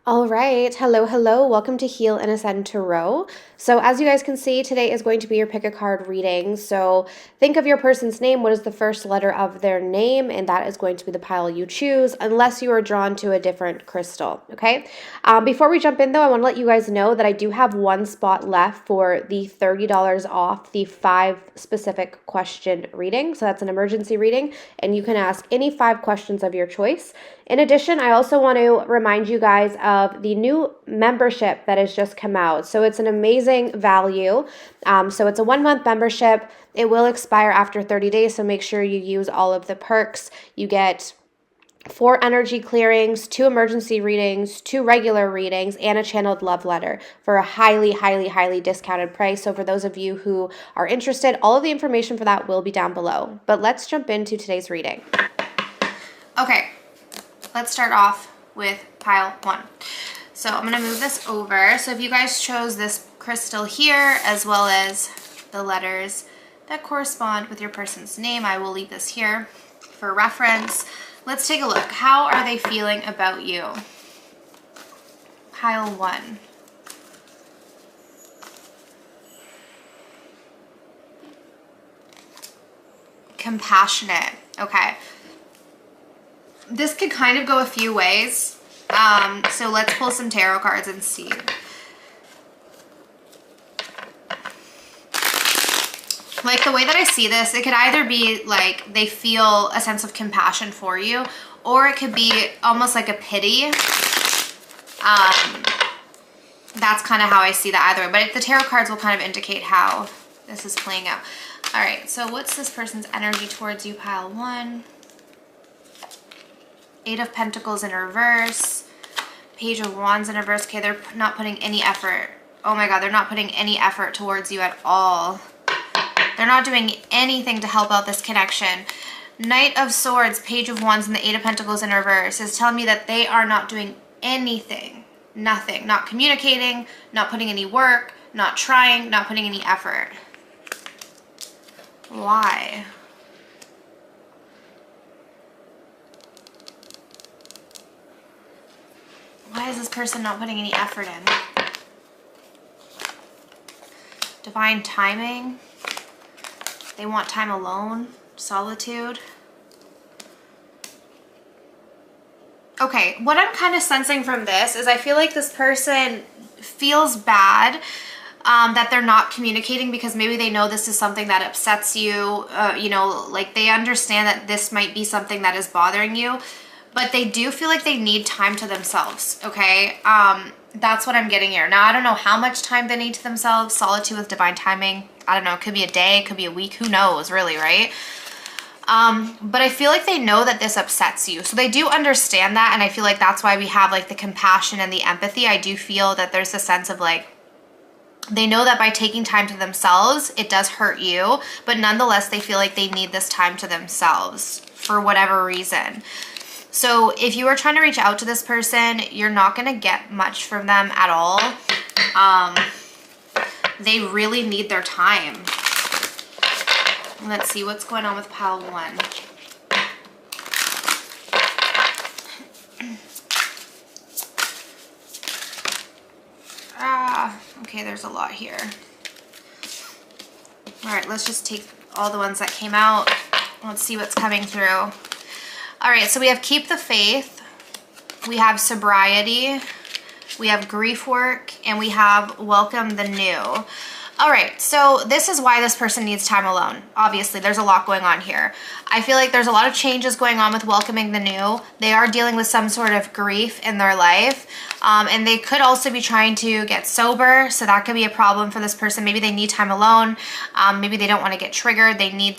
All right. Hello, hello. Welcome to Heal and Ascend Tarot. So, as you guys can see, today is going to be your pick a card reading. So, think of your person's name. What is the first letter of their name? And that is going to be the pile you choose, unless you are drawn to a different crystal. Okay. Before we jump in, though, I want to let you guys know that I do have one spot left for the $30 off the 5 specific question reading. So, that's an emergency reading, and you can ask any 5 questions of your choice. In addition, I also want to remind you guys of the new membership that has just come out. So it's an amazing value. So it's a 1 month membership. It will expire after 30 days. So make sure you use all of the perks. You get 4 energy clearings, 2 emergency readings, 2 regular readings, and a channeled love letter for a highly, highly, highly discounted price. So for those of you who are interested, all of the information for that will be down below. But let's jump into today's reading. Okay. Let's start off with pile 1. So I'm going to move this over. So if you guys chose this crystal here, as well as the letters that correspond with your person's name, I will leave this here for reference. Let's take a look. How are they feeling about you? Pile 1. Compassionate. Okay. This could kind of go a few ways. So let's pull some tarot cards and see. Like, the way that I see this, it could either be like they feel a sense of compassion for you, or it could be almost like a pity. That's kind of how I see that either way. But the tarot cards will kind of indicate how this is playing out. All right, so what's this person's energy towards you, pile 1? 8 of Pentacles in reverse, Page of Wands in reverse. Okay, they're not putting any effort. Oh my God, they're not putting any effort towards you at all. They're not doing anything to help out this connection. Knight of Swords, Page of Wands, and the 8 of Pentacles in reverse is telling me that they are not doing anything. Nothing. Not communicating, not putting any work, not trying, not putting any effort. Why? Why is this person not putting any effort in? Divine timing. They want time alone. Solitude. Okay, what I'm kind of sensing from this is I feel like this person feels bad that they're not communicating, because maybe they know this is something that upsets you. You know, like they understand that this might be something that is bothering you. But they do feel like they need time to themselves, okay? That's what I'm getting here. Now, I don't know how much time they need to themselves. Solitude with divine timing. I don't know. It could be a day. It could be a week. Who knows, really, right? But I feel like they know that this upsets you. So they do understand that, and I feel like that's why we have, like, the compassion and the empathy. I do feel that there's a sense of, like, they know that by taking time to themselves, it does hurt you. But nonetheless, they feel like they need this time to themselves for whatever reason. So if you are trying to reach out to this person, you're not going to get much from them at all. They really need their time. Let's see what's going on with pile 1. Okay, there's a lot here. All right, let's just take all the ones that came out. Let's see what's coming through. All right, so we have keep the faith, we have sobriety, we have grief work, and we have welcome the new. All right, so this is why this person needs time alone. Obviously, there's a lot going on here. I feel like there's a lot of changes going on with welcoming the new. They are dealing with some sort of grief in their life. And they could also be trying to get sober. So that could be a problem for this person. Maybe they need time alone. Maybe they don't want to get triggered. They need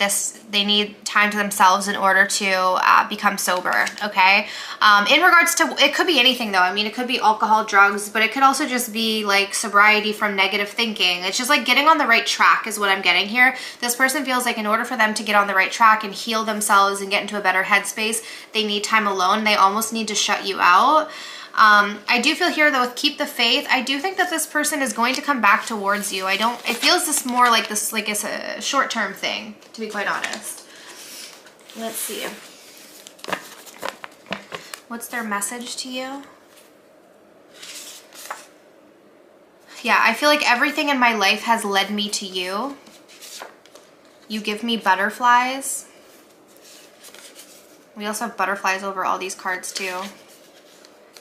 time to themselves in order to become sober. Okay. In regards to, it could be anything though. I mean, it could be alcohol, drugs, but it could also just be like sobriety from negative thinking. It's just like getting on the right track is what I'm getting here. This person feels like in order for them to get on the right track and heal themselves and get into a better headspace, they need time alone. They almost need to shut you out. I do feel here though with keep the faith, I do think that this person is going to come back towards you. It feels this more like this, like it's a short-term thing, to be quite honest. Let's see. What's their message to you? Yeah, I feel like everything in my life has led me to you. You give me butterflies. We also have butterflies over all these cards too.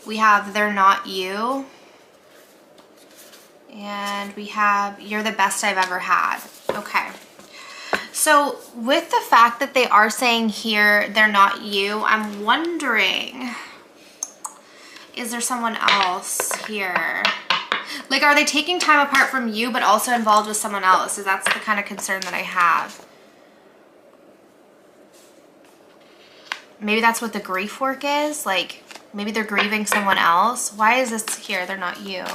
We have they're not you. And we have you're the best I've ever had. Okay. So with the fact that they are saying here they're not you, I'm wondering, is there someone else here? Like, are they taking time apart from you but also involved with someone else? So that's the kind of concern that I have. Maybe that's what the grief work is. Like, maybe they're grieving someone else. Why is this here? They're not you.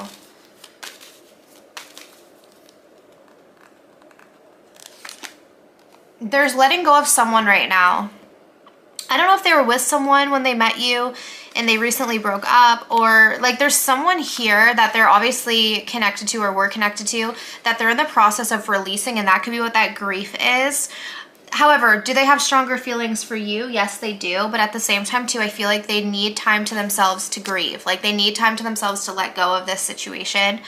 There's letting go of someone right now. I don't know if they were with someone when they met you and they recently broke up, or like there's someone here that they're obviously connected to or were connected to that they're in the process of releasing, and that could be what that grief is. However, do they have stronger feelings for you? Yes, they do. But at the same time too, I feel like they need time to themselves to grieve. Like they need time to themselves to let go of this situation.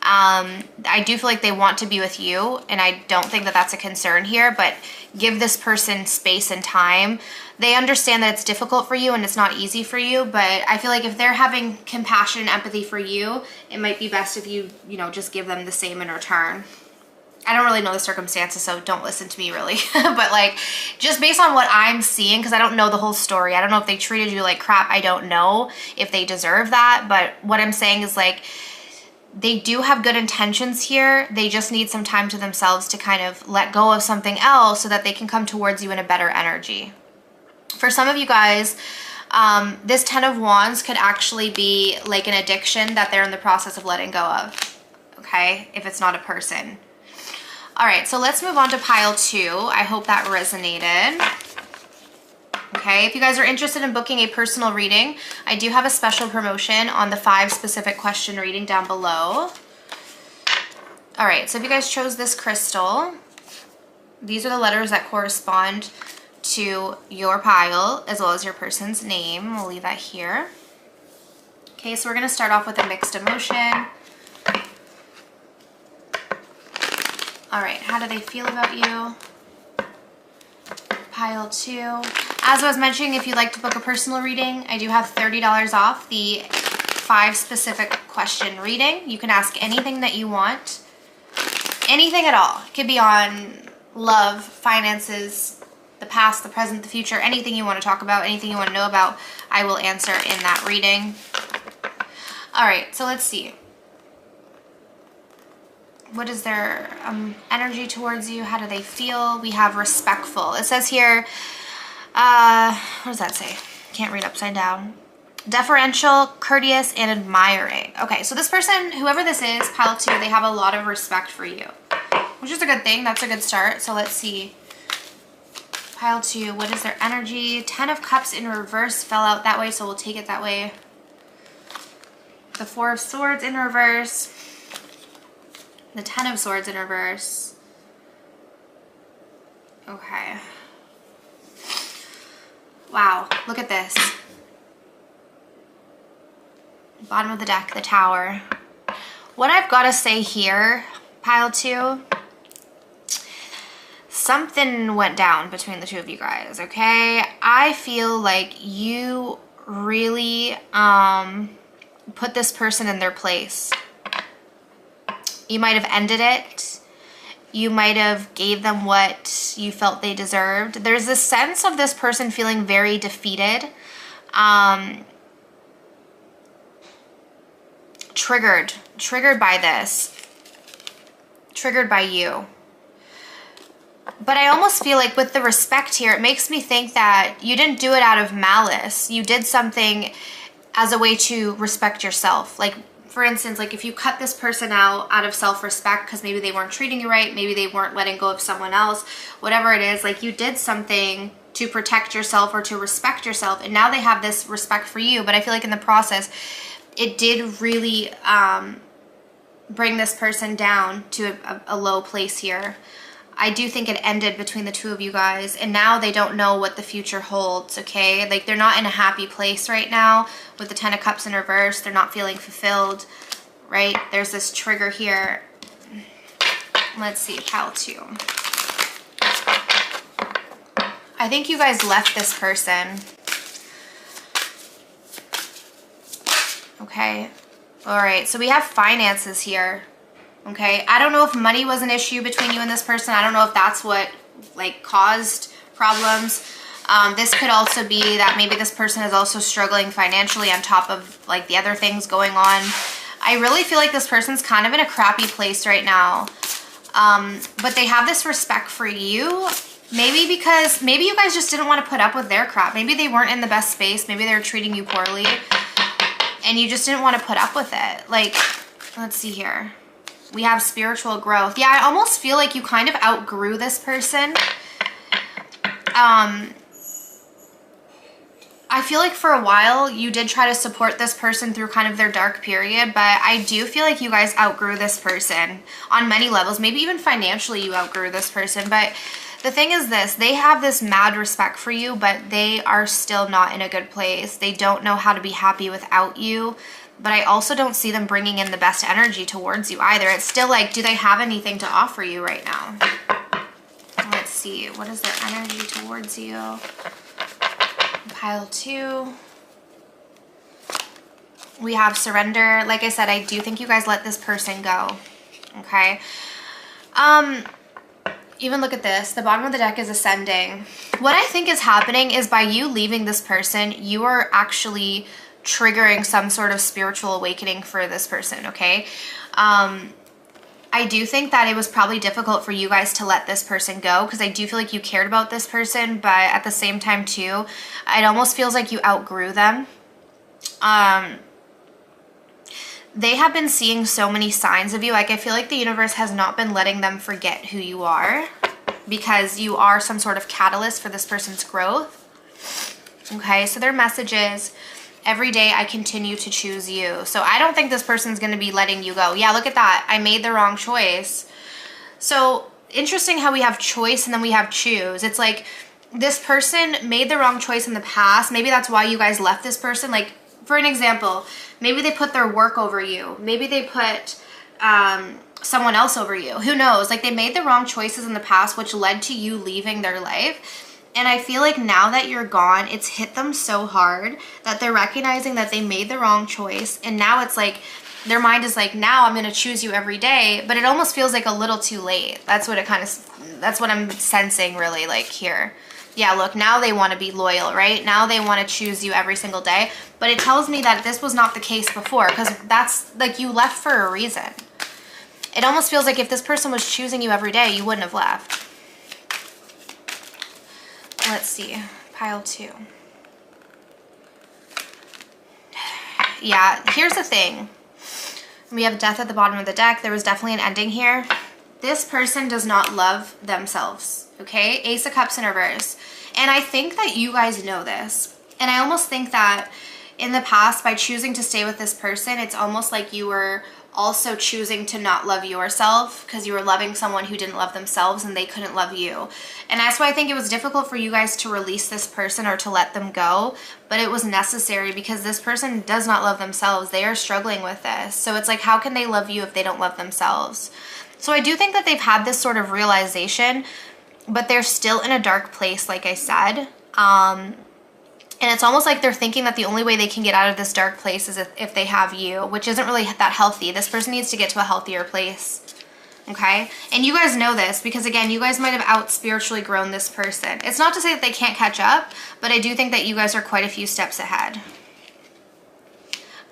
I do feel like they want to be with you, and I don't think that that's a concern here, but give this person space and time. They understand that it's difficult for you and it's not easy for you, but I feel like if they're having compassion and empathy for you, it might be best if you just give them the same in return. I don't really know the circumstances, so don't listen to me really. But like, just based on what I'm seeing, because I don't know the whole story. I don't know if they treated you like crap. I don't know if they deserve that. But what I'm saying is like, they do have good intentions here. They just need some time to themselves to kind of let go of something else so that they can come towards you in a better energy. For some of you guys, this 10 of Wands could actually be like an addiction that they're in the process of letting go of, okay? If it's not a person. All right, so let's move on to pile 2. I hope that resonated. Okay, if you guys are interested in booking a personal reading, I do have a special promotion on the 5 specific question reading down below. All right, so if you guys chose this crystal, these are the letters that correspond to your pile as well as your person's name. We'll leave that here. Okay, so we're gonna start off with a mixed emotion. All right, how do they feel about you? Pile 2. As I was mentioning, if you'd like to book a personal reading, I do have $30 off the 5 specific question reading. You can ask anything that you want. Anything at all. It could be on love, finances, the past, the present, the future, anything you want to talk about, anything you want to know about, I will answer in that reading. All right, so let's see. What is their energy towards you? How do they feel? We have respectful. It says here, what does that say? Can't read upside down. Deferential, courteous, and admiring. Okay, so this person, whoever this is, pile 2, they have a lot of respect for you, which is a good thing. That's a good start. So let's see. Pile 2, what is their energy? 10 of Cups in reverse fell out that way, so we'll take it that way. The 4 of Swords in reverse. The 10 of Swords in reverse. Okay. Wow, look at this. Bottom of the deck, the Tower. What I've got to say here, pile 2, something went down between the two of you guys, okay? I feel like you really put this person in their place. You might have ended it. You might have gave them what you felt they deserved. There's this sense of this person feeling very defeated, triggered by this, triggered by you. But I almost feel like with the respect here, it makes me think that you didn't do it out of malice. You did something as a way to respect yourself. Like, for instance, like if you cut this person out of self-respect because maybe they weren't treating you right, maybe they weren't letting go of someone else, whatever it is, like you did something to protect yourself or to respect yourself, and now they have this respect for you. But I feel like in the process, it did really bring this person down to a low place here. I do think it ended between the two of you guys, and now they don't know what the future holds, okay? Like, they're not in a happy place right now with the 10 of Cups in reverse. They're not feeling fulfilled. right? There's this trigger here. Let's see, pile 2. I think you guys left this person. Okay. All right. So we have finances here. Okay. I don't know if money was an issue between you and this person. I don't know if that's what like caused problems. This could also be that maybe this person is also struggling financially on top of like the other things going on. I really feel like this person's kind of in a crappy place right now. But they have this respect for you. Maybe because maybe you guys just didn't want to put up with their crap. Maybe they weren't in the best space. Maybe they were treating you poorly and you just didn't want to put up with it. Like, let's see here. We have spiritual growth. Yeah, I almost feel like you kind of outgrew this person. I feel like for a while you did try to support this person through kind of their dark period, but I do feel like you guys outgrew this person on many levels. Maybe even financially you outgrew this person, but the thing is this, they have this mad respect for you, but they are still not in a good place. They don't know how to be happy without you, but I also don't see them bringing in the best energy towards you either. It's still like, do they have anything to offer you right now? Let's see, what is their energy towards you? Pile 2. We have surrender. Like I said, I do think you guys let this person go. Okay. Even look at this. The bottom of the deck is ascending. What I think is happening is by you leaving this person, you are actually triggering some sort of spiritual awakening for this person, okay? I do think that it was probably difficult for you guys to let this person go because I do feel like you cared about this person, but at the same time too, it almost feels like you outgrew them. They have been seeing so many signs of you. Like I feel like the universe has not been letting them forget who you are because you are some sort of catalyst for this person's growth. Okay, so their message is, every day I continue to choose you. So I don't think this person's going to be letting you go. Yeah, look at that. I made the wrong choice. So interesting how we have choice and then we have choose. It's like this person made the wrong choice in the past. Maybe that's why you guys left this person. Like, for an example, maybe they put their work over you. Maybe they put someone else over you. Who knows? Like they made the wrong choices in the past, which led to you leaving their life. And I feel like now that you're gone, it's hit them so hard that they're recognizing that they made the wrong choice. And now it's like, their mind is like, now I'm going to choose you every day. But it almost feels like a little too late. That's what it kind of, that's what I'm sensing really like here. Yeah, look, now they want to be loyal, right? Now they want to choose you every single day. But it tells me that this was not the case before because that's like you left for a reason. It almost feels like if this person was choosing you every day, you wouldn't have left. Let's see, pile 2. Yeah, here's the thing. We have death at the bottom of the deck. There was definitely an ending here. This person does not love themselves, okay? Ace of Cups in reverse. And I think that you guys know this. And I almost think that in the past, by choosing to stay with this person, it's almost like you were also choosing to not love yourself because you were loving someone who didn't love themselves and they couldn't love you. And that's why I think it was difficult for you guys to release this person or to let them go, but it was necessary because this person does not love themselves. They are struggling with this. So it's like, how can they love you if they don't love themselves? So I do think that they've had this sort of realization, but they're still in a dark place, like I said. And it's almost like they're thinking that the only way they can get out of this dark place is if they have you, which isn't really that healthy. This person needs to get to a healthier place, okay? And you guys know this because, again, you guys might have out-spiritually grown this person. It's not to say that they can't catch up, but I do think that you guys are quite a few steps ahead.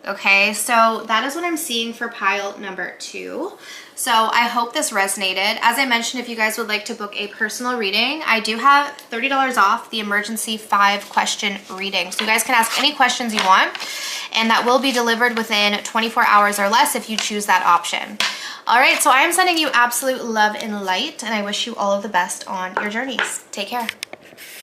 Okay, so that is what I'm seeing for pile number 2. So I hope this resonated. As I mentioned, if you guys would like to book a personal reading, I do have $30 off the emergency 5-question reading. So you guys can ask any questions you want, and that will be delivered within 24 hours or less if you choose that option. All right, so I am sending you absolute love and light, and I wish you all of the best on your journeys. Take care.